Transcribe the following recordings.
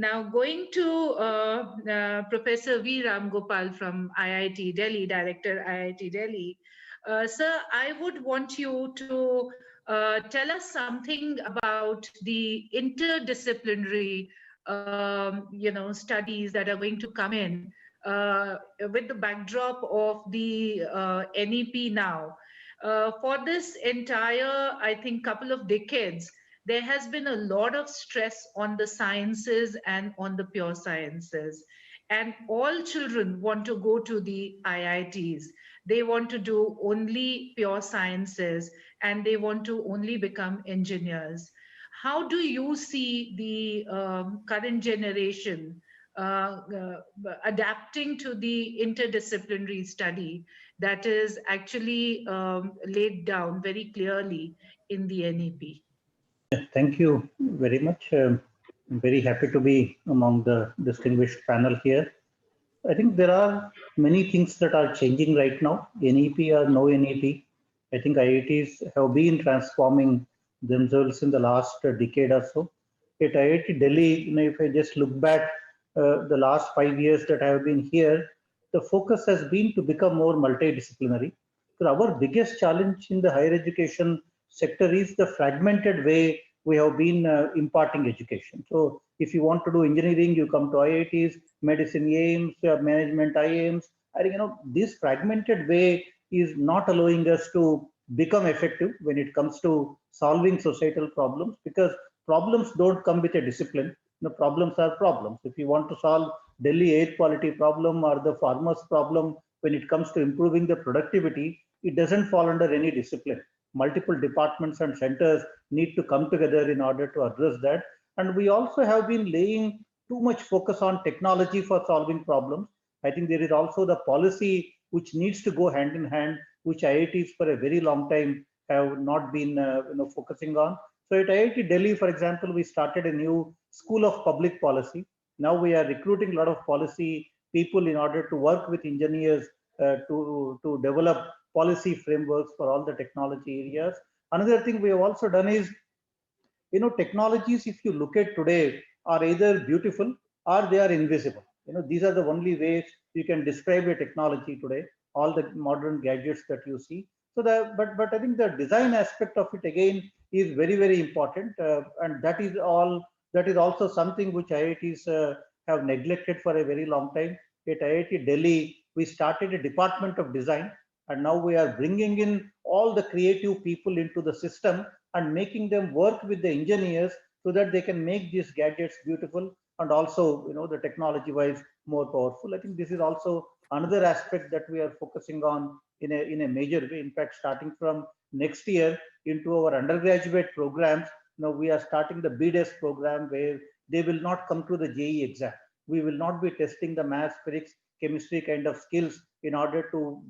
Now, going to Professor V. Ram Gopal from IIT Delhi, Director IIT Delhi. Sir, I would want you to tell us something about the interdisciplinary, studies that are going to come in with the backdrop of the NEP now. For this entire, I think, couple of decades, there has been a lot of stress on the sciences and on the pure sciences. And all children want to go to the IITs. They want to do only pure sciences and they want to only become engineers. How do you see the current generation adapting to the interdisciplinary study that is actually laid down very clearly in the NEP? Thank you very much. I'm very happy to be among the distinguished panel here. I think there are many things that are changing right now, NEP or no NEP. I think IITs have been transforming themselves in the last decade or so. At IIT Delhi, if I just look back the last 5 years that I have been here, the focus has been to become more multidisciplinary. So our biggest challenge in the higher education sector is the fragmented way we have been imparting education. So if you want to do engineering, you come to IITs, medicine AIIMS, management IIMs. I think this fragmented way is not allowing us to become effective when it comes to solving societal problems, because problems don't come with a discipline. The problems are problems. If you want to solve Delhi air quality problem or the farmers problem, when it comes to improving the productivity, it doesn't fall under any discipline. Multiple departments and centers need to come together in order to address that. And we also have been laying too much focus on technology for solving problems. I think there is also the policy which needs to go hand in hand, which IITs for a very long time have not been focusing on. So at IIT Delhi, for example, we started a new school of public policy. Now we are recruiting a lot of policy people in order to work with engineers to develop policy frameworks for all the technology areas. Another thing we have also done is, technologies, if you look at today, are either beautiful or they are invisible. These are the only ways you can describe a technology today, all the modern gadgets that you see. So but I think the design aspect of it again is very, very important. And that is also something which IITs have neglected for a very long time. At IIT Delhi, we started a department of design, and now we are bringing in all the creative people into the system and making them work with the engineers so that they can make these gadgets beautiful and also, the technology wise more powerful. I think this is also another aspect that we are focusing on in a major way. In fact, starting from next year into our undergraduate programs, we are starting the BDES program where they will not come to the JEE exam. We will not be testing the maths, physics, chemistry kind of skills in order to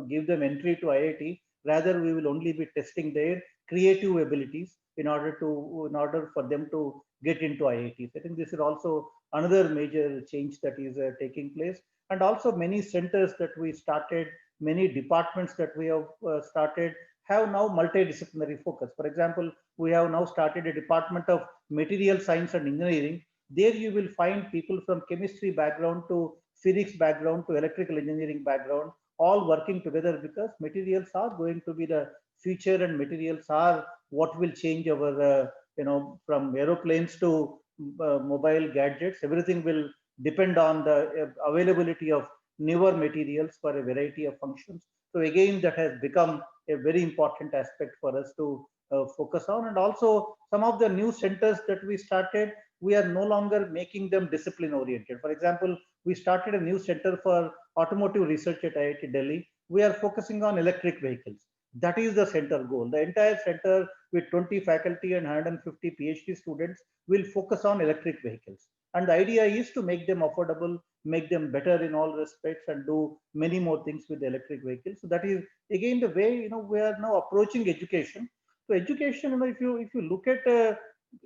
give them entry to IIT. Rather, we will only be testing their creative abilities in order for them to get into IITs. I think this is also another major change that is taking place. And also many centers that we started, many departments that we have started have now multidisciplinary focus. For example, we have now started a department of material science and engineering. There you will find people from chemistry background to physics background to electrical engineering background, all working together, because materials are going to be the future, and materials are what will change our, from aeroplanes to mobile gadgets. Everything will depend on the availability of newer materials for a variety of functions. So again, that has become a very important aspect for us to focus on. And also some of the new centers that we started, we are no longer making them discipline oriented. For example, we started a new center for automotive research at IIT Delhi. We are focusing on electric vehicles. That is the center goal. The entire center with 20 faculty and 150 PhD students will focus on electric vehicles. And the idea is to make them affordable, make them better in all respects, and do many more things with the electric vehicles. So that is again the way we are now approaching education. So education, if you look at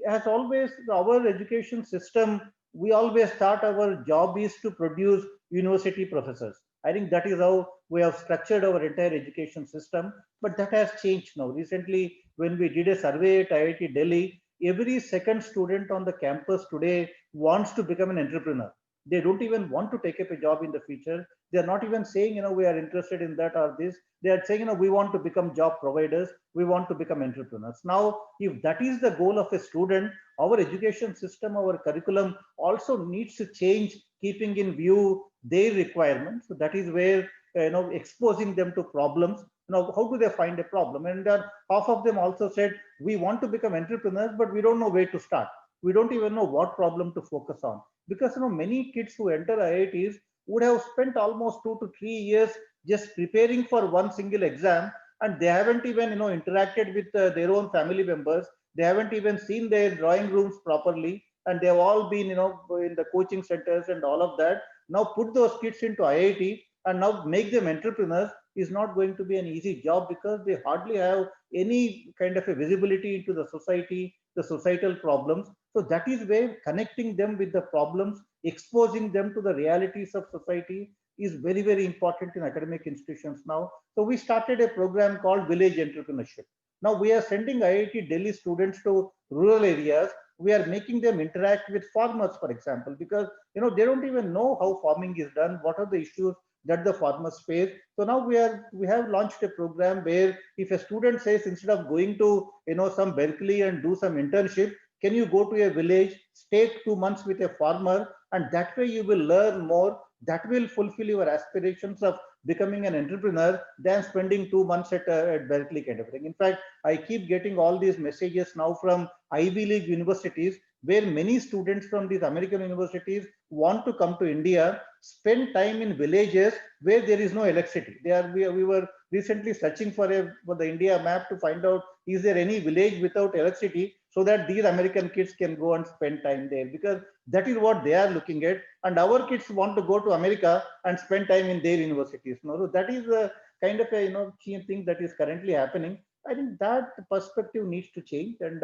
as always our education system, we always thought our job is to produce university professors. I think that is how we have structured our entire education system, but that has changed now. Recently, when we did a survey at IIT Delhi, every second student on the campus today wants to become an entrepreneur. They don't even want to take up a job in the future. They're not even saying, we are interested in that or this. They are saying, we want to become job providers. We want to become entrepreneurs. Now, if that is the goal of a student, our education system, our curriculum also needs to change, keeping in view their requirements. So that is where, exposing them to problems. How do they find a problem? And half of them also said, we want to become entrepreneurs, but we don't know where to start. We don't even know what problem to focus on. Because many kids who enter IITs would have spent almost 2 to 3 years just preparing for one single exam, and they haven't even interacted with their own family members. They haven't even seen their drawing rooms properly, and they have all been in the coaching centers and all of that. Now put those kids into IIT and now make them entrepreneurs is not going to be an easy job, because they hardly have any kind of a visibility into the society, the societal problems. So that is where connecting them with the problems, exposing them to the realities of society is very, very important in academic institutions now. So we started a program called Village Entrepreneurship. Now we are sending IIT Delhi students to rural areas. We are making them interact with farmers, for example, because they don't even know how farming is done, what are the issues that the farmers face. So now we have launched a program where if a student says, instead of going to some Berkeley and do some internship, can you go to a village, stay 2 months with a farmer, and that way you will learn more. That will fulfill your aspirations of becoming an entrepreneur than spending 2 months at Berkeley kind of thing. In fact, I keep getting all these messages now from Ivy League universities, where many students from these American universities want to come to India, spend time in villages where there is no electricity. We were recently searching for the India map to find out, is there any village without electricity, so that these American kids can go and spend time there, because that is what they are looking at. And our kids want to go to America and spend time in their universities. So that is a kind of a thing that is currently happening. I think that perspective needs to change. And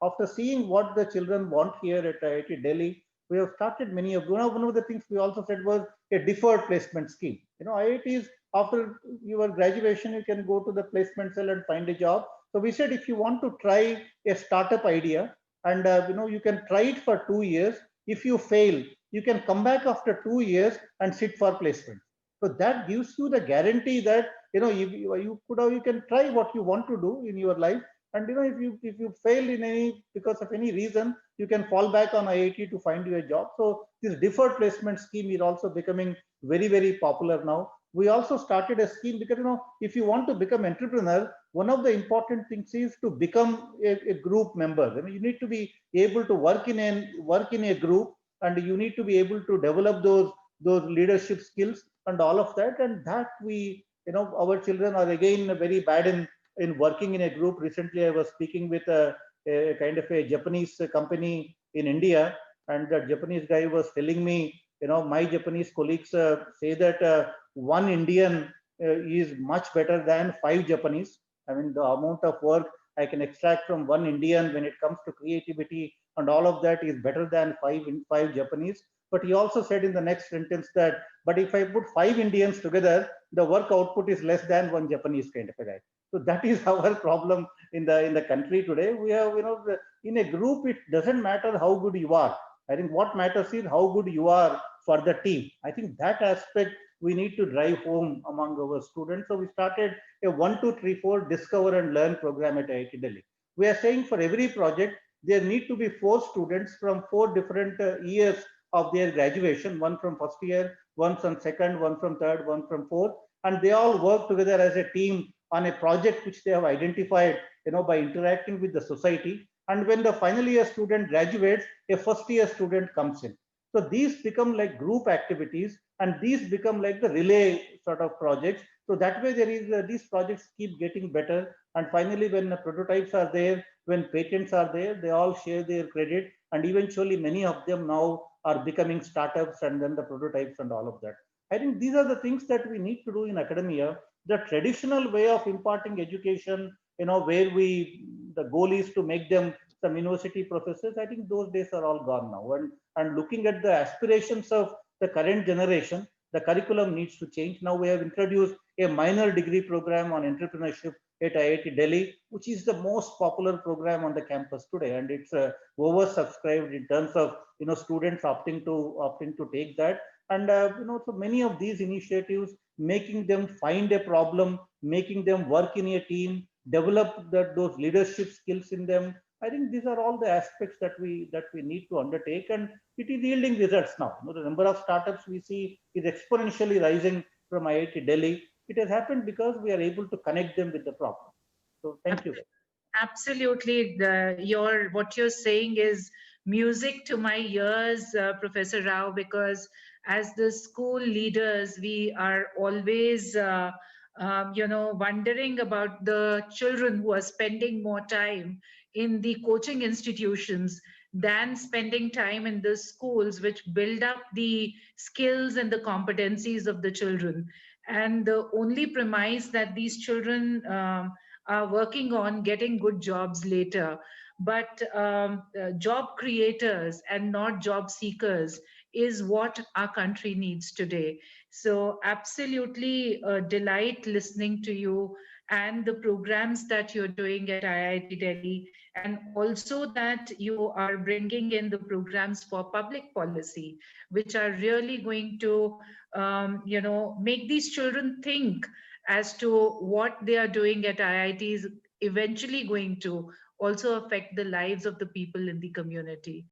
after seeing what the children want here at IIT Delhi, we have started many of them. One of the things we also said was a deferred placement scheme. IITs, after your graduation, you can go to the placement cell and find a job. So we said, if you want to try a startup idea, and you can try it for 2 years. If you fail, you can come back after 2 years and sit for placement. So that gives you the guarantee that you can try what you want to do in your life, and if you fail because of any reason, you can fall back on IIT to find you a job. So this deferred placement scheme is also becoming very, very popular now. We also started a scheme because if you want to become entrepreneur, one of the important things is to become a group member. You need to be able to work in a group, and you need to be able to develop those leadership skills and all of that. And that our children are again very bad in working in a group. Recently, I was speaking with a kind of a Japanese company in India, and the Japanese guy was telling me, my Japanese colleagues say that one Indian is much better than 5 Japanese. I mean, the amount of work I can extract from one Indian when it comes to creativity and all of that is better than five Japanese. But he also said in the next sentence that, but if I put 5 Indians together, the work output is less than one Japanese kind of a guy. So that is our problem in the country today. We have, in a group, it doesn't matter how good you are. I think what matters is how good you are for the team. I think that aspect we need to drive home among our students. So we started a 1, 2, 3, 4 discover and learn program at IIT Delhi. We are saying for every project, there need to be 4 students from 4 different years of their graduation, one from first year, one from second, one from third, one from fourth, and they all work together as a team on a project which they have identified, by interacting with the society. And when the final year student graduates, a first year student comes in. So these become like group activities, and these become like the relay sort of projects. So that way there is these projects keep getting better. And finally, when the prototypes are there, when patents are there, they all share their credit. And eventually many of them now are becoming startups, and then the prototypes and all of that. I think these are the things that we need to do in academia. The traditional way of imparting education, where the goal is to make them some university professors, I think those days are all gone now. And looking at the aspirations of the current generation, the curriculum needs to change. Now we have introduced a minor degree program on entrepreneurship at IIT Delhi, which is the most popular program on the campus today, and it's oversubscribed in terms of students opting to take that, and so many of these initiatives, making them find a problem, making them work in a team, develop those leadership skills in them. I think these are all the aspects that we need to undertake, and it is yielding results now. The number of startups we see is exponentially rising from IIT Delhi. It has happened because we are able to connect them with the problem. So thank you. Absolutely. What you're saying is music to my ears, Professor Rao, because as the school leaders, we are always, wondering about the children who are spending more time in the coaching institutions than spending time in the schools, which build up the skills and the competencies of the children. And the only premise that these children are working on getting good jobs later. But job creators and not job seekers is what our country needs today. So, absolutely delight listening to you and the programs that you're doing at IIT Delhi, and also that you are bringing in the programs for public policy, which are really going to, make these children think as to what they are doing at IIT is eventually going to also affect the lives of the people in the community.